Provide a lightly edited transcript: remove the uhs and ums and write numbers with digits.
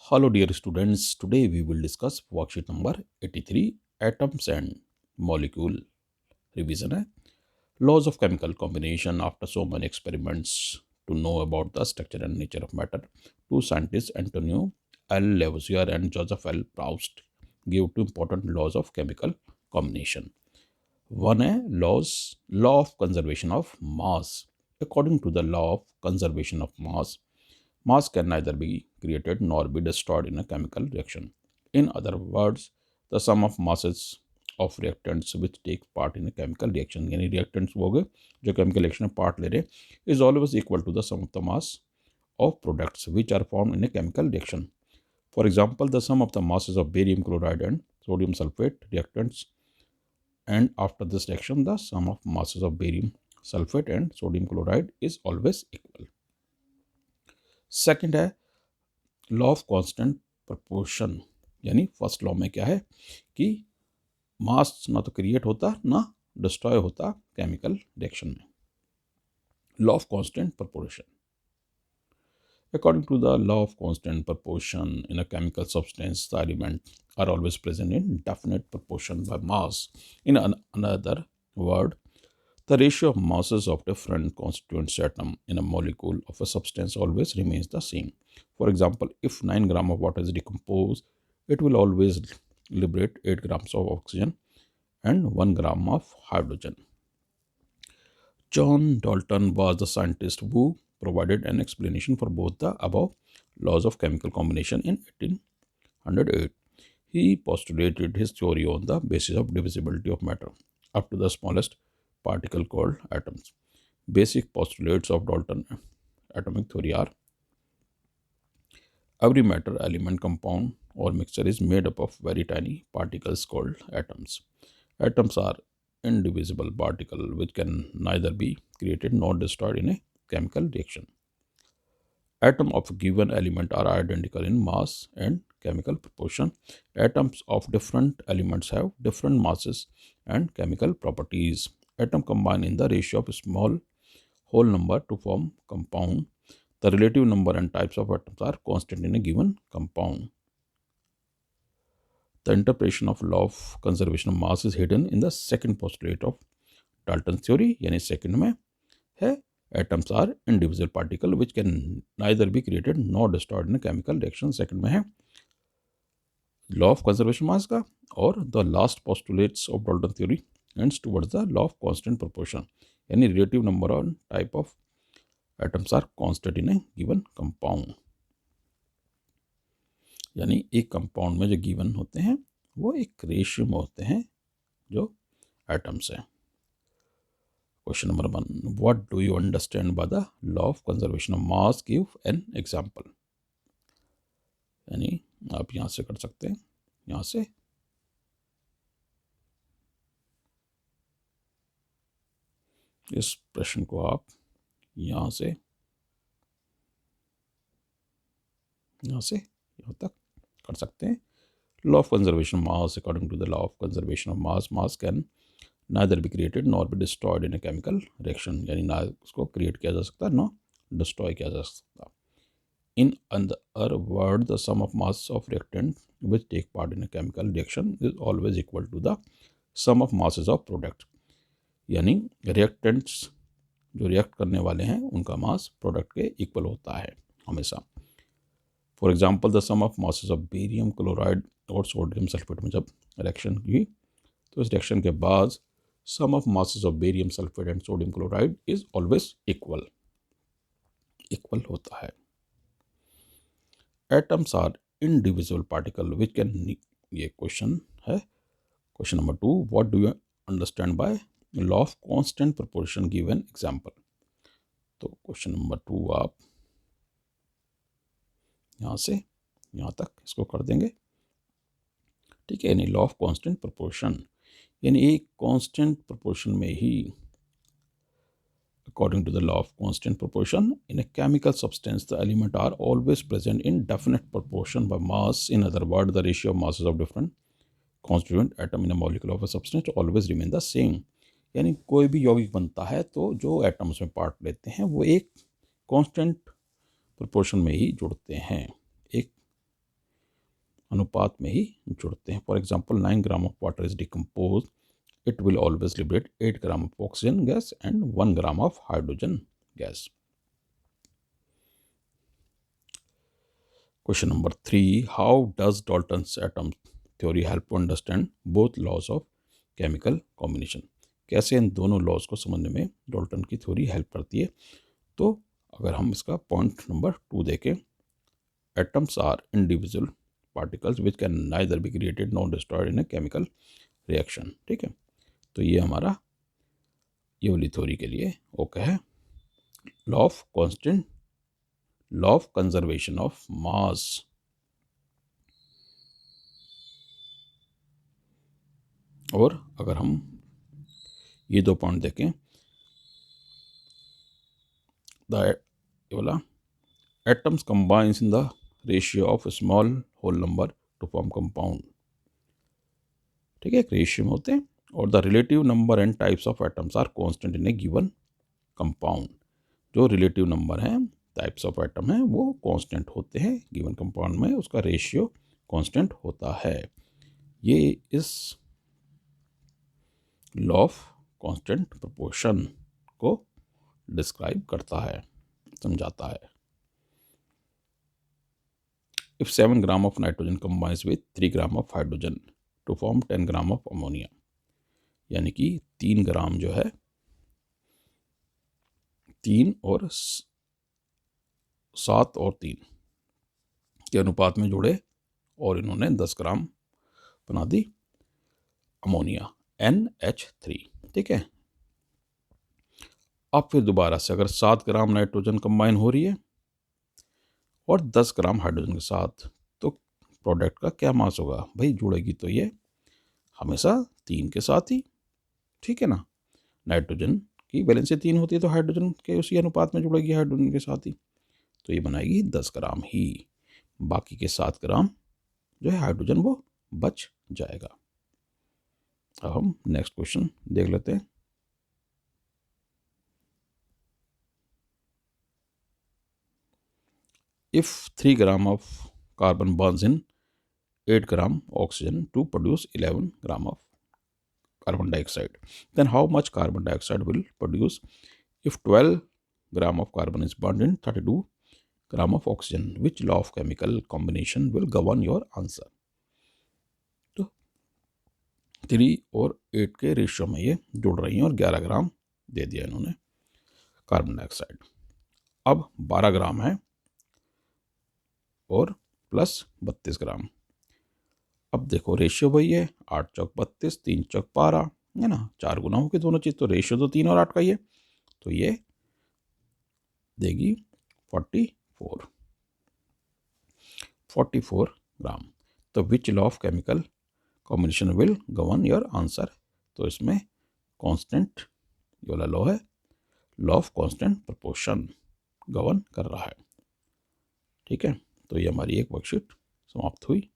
Hello, dear students. Today we will discuss worksheet number 83 Atoms and Molecule revision है Laws of Chemical Combination. After so many experiments to know about the structure and nature of matter, two scientists Antonio L. Lavoisier and Joseph L. Proust gave two important laws of chemical combination. One है law of conservation of mass. According to the law of conservation of mass can neither be created nor be destroyed in a chemical reaction. In other words, the sum of masses of reactants which take part in a chemical reaction, यानी reactants वो हो गए जो chemical reaction में part ले रहे is always equal to the sum of the mass of products which are formed in a chemical reaction. For example, the sum of the masses of barium chloride and sodium sulfate reactants, and after this reaction the sum of masses of barium sulfate and sodium chloride is always equal. Second है law of constant proportion, यानी first law में क्या है कि मास ना तो create होता ना डिस्ट्रॉय होता केमिकल रिएक्शन में. Law of constant proportion. According to the law of constant proportion in a chemical substance, the elements are always present in definite proportion by mass. In another word, the ratio of masses of different constituent atoms in a molecule of a substance always remains the same. For example, if 9 grams of water is decomposed, it will always liberate 8 grams of oxygen and 1 gram of hydrogen. John Dalton was the scientist who provided an explanation for both the above laws of chemical combination in 1808. He postulated his theory on the basis of divisibility of matter up to the smallest particle called atoms. Basic postulates of Dalton atomic theory are: every matter, element, compound or mixture is made up of very tiny particles called atoms. Atoms are indivisible particles which can neither be created nor destroyed in a chemical reaction. Atoms of a given element are identical in mass and chemical proportion. Atoms of different elements have different masses and chemical properties. Atoms combine in the ratio of small whole number to form compound. The relative number and types of atoms are constant in a given compound. The interpretation of law of conservation of mass is hidden in the second postulate of Dalton's theory, यानी second में है atoms are indivisible particle which can neither be created nor destroyed in a chemical reaction. Second में है law of conservation mass का, और the last postulates of Dalton theory ends towards the law of constant proportion, यानी relative number and type of atoms are constant in a given compound. यानी एक compound में जो given होते हैं वो एक रेशियो में होते हैं जो एटम्स हैं. Question number 1, what do you understand by the law of conservation of mass, give an example. यानी आप यहाँ से कर सकते हैं, यहाँ से इस प्रश्न को आप यहाँ से यहाँ तक कर सकते हैं. Law of conservation mass. According to the law of conservation of mass can neither be created nor be destroyed in a chemical reaction, यानी ना उसको क्रिएट किया जा सकता ना डिस्ट्रॉय किया जा सकता. In other word, the sum of mass of reactant which take part in a chemical reaction is always equal to the sum of masses of product, यानी रिएक्टेंट्स जो रिएक्ट करने वाले हैं उनका मास प्रोडक्ट के इक्वल होता है हमेशा. For example, the sum of masses of barium chloride और सोडियम सल्फेट में जब रिएक्शन हुई तो इस रिएक्शन के बाद sum of masses of barium sulphate and sodium chloride is always equal होता है. Atoms are indivisible particle which can, ये क्वेश्चन है. Question number 2, what do you understand by law of constant proportion, give an example. तो question number 2 आप यहाँ से यहाँ तक इसको कर देंगे, ठीक है. यानी लॉ ऑफ कांस्टेंट प्रोपोर्शन, यानी एक कांस्टेंट प्रोपोर्शन में ही, according to the law of constant proportion in a chemical substance the element are always present in definite proportion by mass. In other word, the ratio of masses of different constituent atom in a molecule of a substance always remain the same. यानी कोई भी यौगिक बनता है तो जो atoms में part लेते हैं वो एक कांस्टेंट प्रोपोर्शन में ही जुड़ते हैं, एक अनुपात में ही जुड़ते हैं। For example 9 gram of water is decompose, it will always liberate 8 gram of oxygen gas and 1 gram of hydrogen gas. Question number 3. How does Dalton's atom theory help to understand both laws of chemical combination? कैसे इन दोनों laws को समझने में Dalton की theory help करती है? तो अगर हम इसका पॉइंट नंबर 2 देखें, atoms are individual particles which can neither be created nor destroyed in a chemical reaction. ठीक है, तो ये हमारा ये वाली थ्योरी के लिए ओके है। Law of constant, law of conservation of mass, और अगर हम ये दो पॉइंट देखें, ये वाला atoms combines in the ratio of small whole number to form compound. ठीक है, एक रेशियो में होते हैं, और the relative number and types of atoms are constant in a given compound. जो रिलेटिव नंबर हैं, टाइप्स ऑफ एटम हैं, वो कांस्टेंट होते हैं गिवन कंपाउंड में, उसका रेशियो कांस्टेंट होता है। ये इस लॉ ऑफ कांस्टेंट प्रोपोर्शन को डिस्क्राइब करता है, समझाता है। If 7 gram of nitrogen combines with 3 gram of hydrogen to form 10 gram of ammonia, यानी कि 3 ग्राम जो है 3 और 7 और 3 के अनुपात में जुड़े, और इन्होंने 10 ग्राम बना दी अमोनिया NH3। ठीक है, अब फिर दोबारा से अगर 7 ग्राम नाइट्रोजन कंबाइन हो रही है और 10 ग्राम हाइड्रोजन के साथ, तो प्रोडक्ट का क्या मास होगा? भाई जुड़ेगी तो ये हमेशा 3 के साथ ही। ठीक है ना, नाइट्रोजन की वैलेंसी 3 होती है, तो हाइड्रोजन के उसी अनुपात में जुड़ेगी हाइड्रोजन के साथ ही, तो ये बनाएगी 10 ग्राम ही। बाकी के 7 ग्राम जो है हाइड्रोजन वो बच जाएगा। अब हम नेक्स्ट क्वेश्चन देख लेते हैं। If 3 gram of carbon burns in 8 gram oxygen to produce 11 gram of carbon dioxide, then how much carbon dioxide will produce if 12 gram of carbon is burned in 32 gram of oxygen? Which law of chemical combination will govern your answer? तो 3 और 8 के ratio में ये जुड़ रही हैं और 11 ग्राम दे दिया इन्होंने कार्बन डाइऑक्साइड। अब 12 ग्राम है और प्लस 32 ग्राम। अब देखो रेशियो वही है, 8 चौक 32, 3 चौक 12, है ना, 4 गुना हो के दोनों चीज़, तो रेशियो तो 3 और 8 का ही है, तो ये देगी 44 ग्राम। तो which law of chemical combination will govern your answer? तो इसमें कांस्टेंट ये वाला लॉ है, law of constant proportion govern कर रहा है। ठीक है, तो ये हमारी एक वर्कशीट समाप्त हुई।